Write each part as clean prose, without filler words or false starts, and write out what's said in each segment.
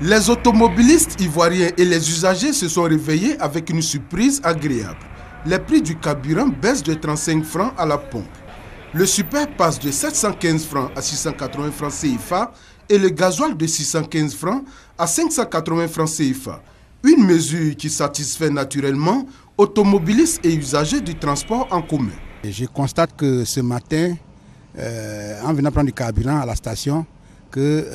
Les automobilistes ivoiriens et les usagers se sont réveillés avec une surprise agréable. Les prix du carburant baissent de 35 francs à la pompe. Le super passe de 715 francs à 680 francs CFA et le gasoil de 615 francs à 580 francs CFA. Une mesure qui satisfait naturellement automobilistes et usagers du transport en commun. Je constate que ce matin, en venant prendre du carburant à la station, que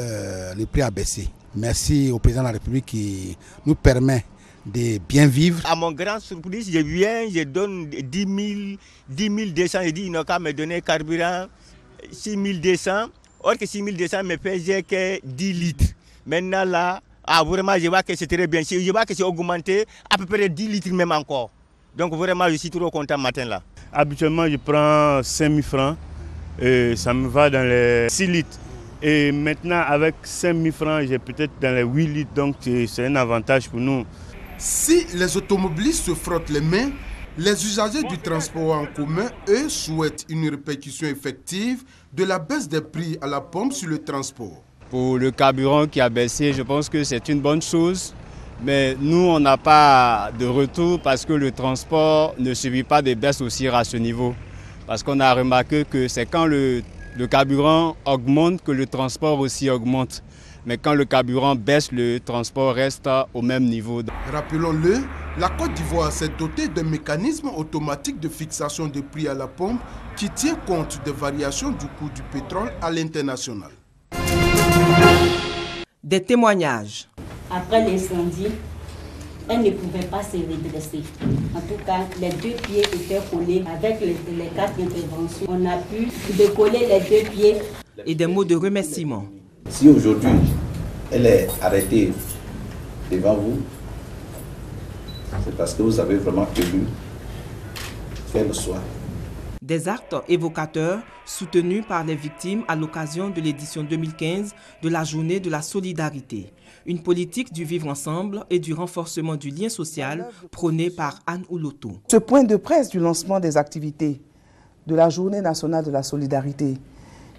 le prix a baissé. Merci au président de la République qui nous permet de bien vivre. À mon grand surprise, je viens, je donne 10 200, je dis il n'a qu'à me donner carburant 6 200. Or que 6 200 me faisait que 10 litres. Maintenant là, vraiment je vois que c'est très bien. Je vois que c'est augmenté à peu près 10 litres même encore. Donc vraiment je suis trop content matin là. Habituellement je prends 5 000 francs et ça me va dans les 6 litres. Et maintenant avec 5 000 francs j'ai peut-être dans les 8 litres, donc c'est un avantage pour nous. Si les automobilistes se frottent les mains, les usagers du transport en commun, eux, souhaitent une répercussion effective de la baisse des prix à la pompe sur le transport. Pour le carburant qui a baissé, je pense que c'est une bonne chose. Mais nous, on n'a pas de retour parce que le transport ne subit pas de baisse aussi à ce niveau. Parce qu'on a remarqué que c'est quand le carburant augmente que le transport aussi augmente. Mais quand le carburant baisse, le transport reste au même niveau. Rappelons-le, la Côte d'Ivoire s'est dotée d'un mécanisme automatique de fixation des prix à la pompe qui tient compte des variations du coût du pétrole à l'international. Des témoignages. Après l'incendie, elle ne pouvait pas se redresser. En tout cas, les deux pieds étaient collés avec les 4 interventions. On a pu décoller les deux pieds. Et des mots de remerciement. Si aujourd'hui, elle est arrêtée devant vous, c'est parce que vous avez vraiment tenu faire le soin. Des actes évocateurs soutenus par les victimes à l'occasion de l'édition 2015 de la Journée de la Solidarité. Une politique du vivre ensemble et du renforcement du lien social prônée par Anne Ouloto. Ce point de presse du lancement des activités de la Journée nationale de la Solidarité,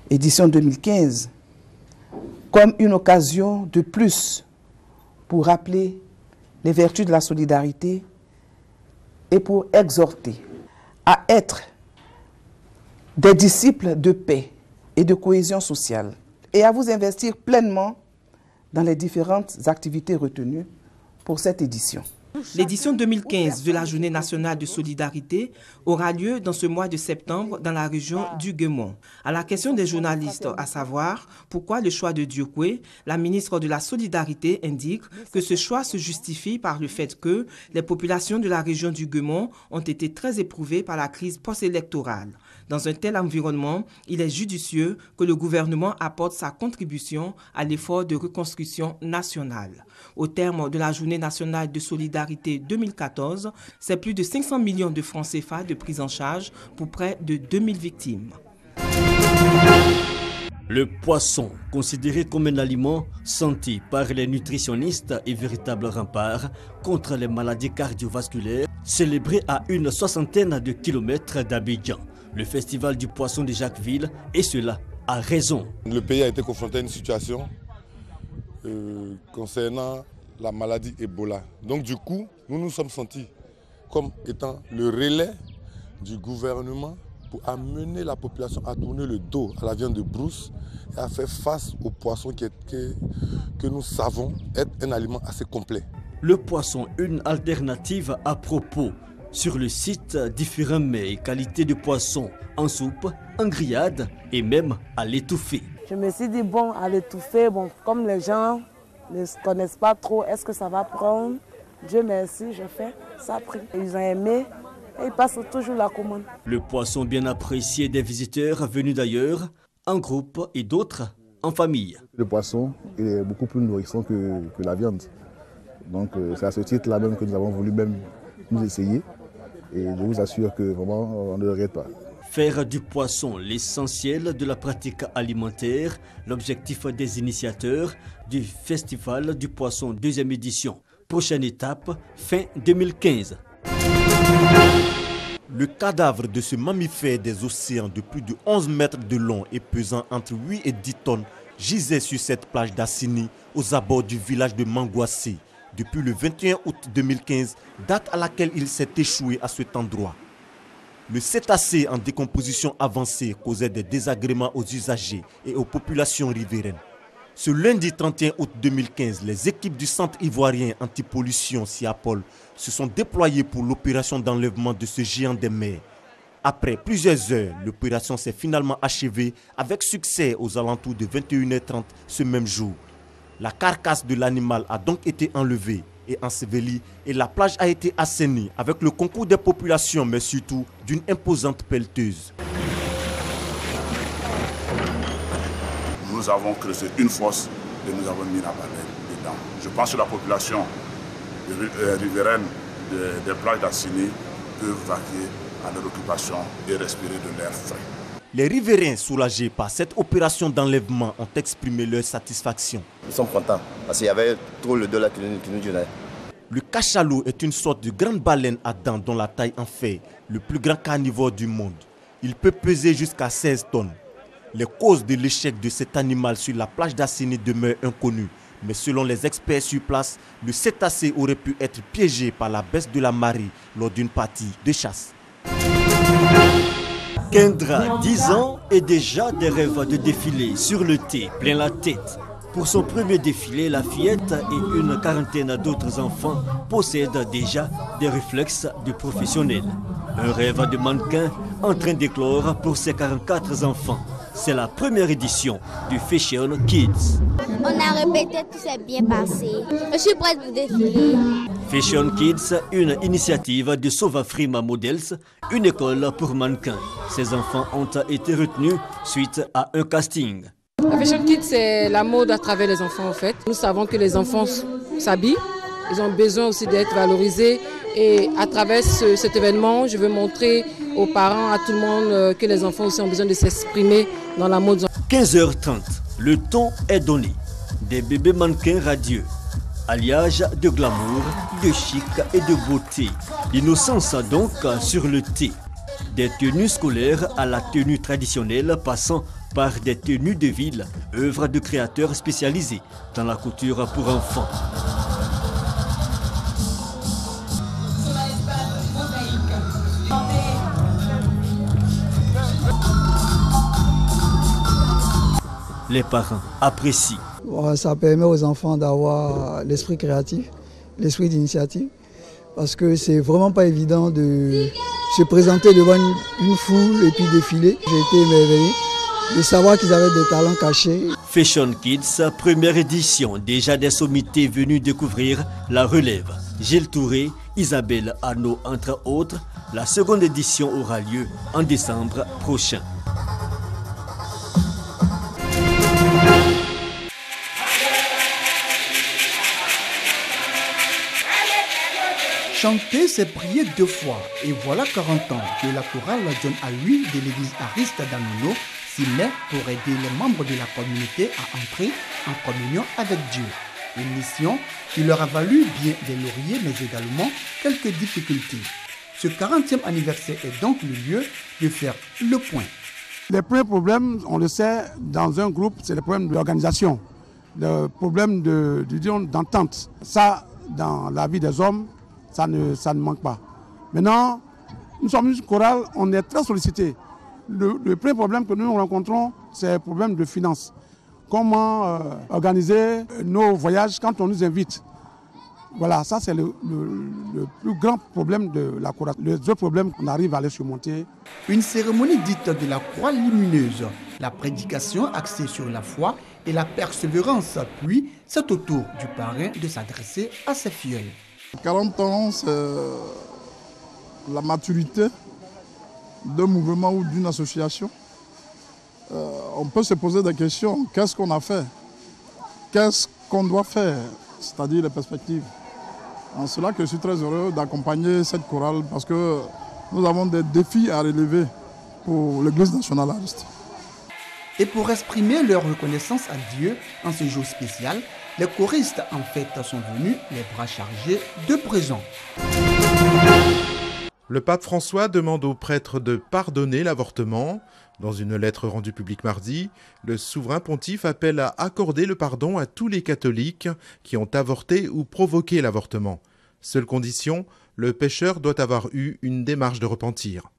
édition 2015, comme une occasion de plus pour rappeler les vertus de la solidarité et pour exhorter à être des disciples de paix et de cohésion sociale et à vous investir pleinement dans les différentes activités retenues pour cette édition. L'édition 2015 de la Journée nationale de solidarité aura lieu dans ce mois de septembre dans la région du Guémont. À la question des journalistes, à savoir pourquoi le choix de Diokwe, la ministre de la Solidarité indique que ce choix se justifie par le fait que les populations de la région du Guémont ont été très éprouvées par la crise post-électorale. Dans un tel environnement, il est judicieux que le gouvernement apporte sa contribution à l'effort de reconstruction nationale. Au terme de la Journée nationale de solidarité 2014, c'est plus de 500 millions de francs CFA de prise en charge pour près de 2000 victimes. Le poisson, considéré comme un aliment santé par les nutritionnistes et véritable rempart contre les maladies cardiovasculaires, célébré à une 60aine de kilomètres d'Abidjan. Le festival du poisson de Jacquesville, et cela a raison. Le pays a été confronté à une situation concernant la maladie Ebola. Donc du coup, nous nous sommes sentis comme étant le relais du gouvernement pour amener la population à tourner le dos à la viande de brousse et à faire face au poisson que nous savons être un aliment assez complet. Le poisson, une alternative à propos. Sur le site, différents mets et qualités de poisson en soupe, en grillade et même à l'étouffer. Je me suis dit, bon, à l'étouffer, bon, comme les gens ne se connaissent pas trop, est-ce que ça va prendre? Dieu merci, j'ai fait, ça a pris. Ils ont aimé et ils passent toujours la commande. Le poisson bien apprécié des visiteurs venus d'ailleurs, en groupe et d'autres en famille. Le poisson est beaucoup plus nourrissant que la viande. Donc c'est à ce titre-là même que nous avons voulu même nous essayer. Et je vous assure que vraiment, on ne le regrette pas. Faire du poisson l'essentiel de la pratique alimentaire, l'objectif des initiateurs du Festival du Poisson 2e édition. Prochaine étape, fin 2015. Le cadavre de ce mammifère des océans de plus de 11 mètres de long et pesant entre 8 et 10 tonnes gisait sur cette plage d'Assini, aux abords du village de Mangouassé, depuis le 21 août 2015, date à laquelle il s'est échoué à cet endroit. Le cétacé en décomposition avancée causait des désagréments aux usagers et aux populations riveraines. Ce lundi 31 août 2015, les équipes du Centre ivoirien anti-pollution CIAPOL se sont déployées pour l'opération d'enlèvement de ce géant des mers. Après plusieurs heures, l'opération s'est finalement achevée avec succès aux alentours de 21h30 ce même jour. La carcasse de l'animal a donc été enlevée et ensevelie et la plage a été assainie avec le concours des populations mais surtout d'une imposante pelleteuse. Nous avons creusé une fosse et nous avons mis la baleine dedans. Je pense que la population riveraine des plages d'Assini peut vaquer à leur occupation et respirer de l'air frais. Les riverains soulagés par cette opération d'enlèvement ont exprimé leur satisfaction. Nous sommes contents parce qu'il y avait trop le dos là qui nous gênait. Le cachalot est une sorte de grande baleine à dents dont la taille en fait le plus grand carnivore du monde. Il peut peser jusqu'à 16 tonnes. Les causes de l'échec de cet animal sur la plage d'Assini demeurent inconnues. Mais selon les experts sur place, le cétacé aurait pu être piégé par la baisse de la marée lors d'une partie de chasse. Kendra, 10 ans, et déjà des rêves de défiler sur le thé, plein la tête. Pour son premier défilé, la fillette et une quarantaine d'autres enfants possèdent déjà des réflexes de professionnels. Un rêve de mannequin en train d'éclore pour ses 44 enfants. C'est la première édition du Fashion Kids. On a répété, tout s'est bien passé. Je suis prête pour défiler. Fashion Kids, une initiative de Sovafrima Models, une école pour mannequins. Ces enfants ont été retenus suite à un casting. La Fashion Kids, c'est la mode à travers les enfants en fait. Nous savons que les enfants s'habillent, ils ont besoin aussi d'être valorisés. Et à travers cet événement, je veux montrer aux parents, à tout le monde, que les enfants aussi ont besoin de s'exprimer dans la mode. 15h30, le ton est donné. Des bébés mannequins radieux, alliage de glamour, de chic et de beauté. L'innocence donc sur le thé. Des tenues scolaires à la tenue traditionnelle passant par des tenues de ville, œuvre de créateurs spécialisés dans la couture pour enfants. Les parents apprécient. Ça permet aux enfants d'avoir l'esprit créatif, l'esprit d'initiative, parce que c'est vraiment pas évident de se présenter devant une foule et puis défiler. J'ai été émerveillé de savoir qu'ils avaient des talents cachés. Fashion Kids, première édition, déjà des sommités venus découvrir la relève. Gilles Touré, Isabelle Arnaud entre autres. La seconde édition aura lieu en décembre prochain. Chanter, c'est prier 2 fois. Et voilà 40 ans que la chorale John Aoui de l'église Ariste d'Anono s'y met pour aider les membres de la communauté à entrer en communion avec Dieu. Une mission qui leur a valu bien des lauriers, mais également quelques difficultés. Ce 40e anniversaire est donc le lieu de faire le point. Les premiers problèmes, on le sait, dans un groupe, c'est le problème de l'organisation, le problème d'entente. Ça, dans la vie des hommes, ça ne manque pas. Maintenant, nous sommes une chorale, on est très sollicités. Le premier problème que nous rencontrons, c'est le problème de finances. Comment organiser nos voyages quand on nous invite. Voilà, ça c'est le plus grand problème de la chorale. Les autres problèmes qu'on arrive à les surmonter. Une cérémonie dite de la croix lumineuse, la prédication axée sur la foi et la persévérance. Puis, c'est au tour du parrain de s'adresser à ses filleuls. 40 ans, c'est la maturité d'un mouvement ou d'une association. On peut se poser des questions. Qu'est-ce qu'on a fait? Qu'est-ce qu'on doit faire? C'est-à-dire les perspectives. En cela que je suis très heureux d'accompagner cette chorale parce que nous avons des défis à relever pour l'Église nationale Ariste. Et pour exprimer leur reconnaissance à Dieu en ce jour spécial, les choristes en fait sont venus les bras chargés de présents. Le pape François demande aux prêtres de pardonner l'avortement. Dans une lettre rendue publique mardi, le souverain pontife appelle à accorder le pardon à tous les catholiques qui ont avorté ou provoqué l'avortement. Seule condition, le pécheur doit avoir eu une démarche de repentir.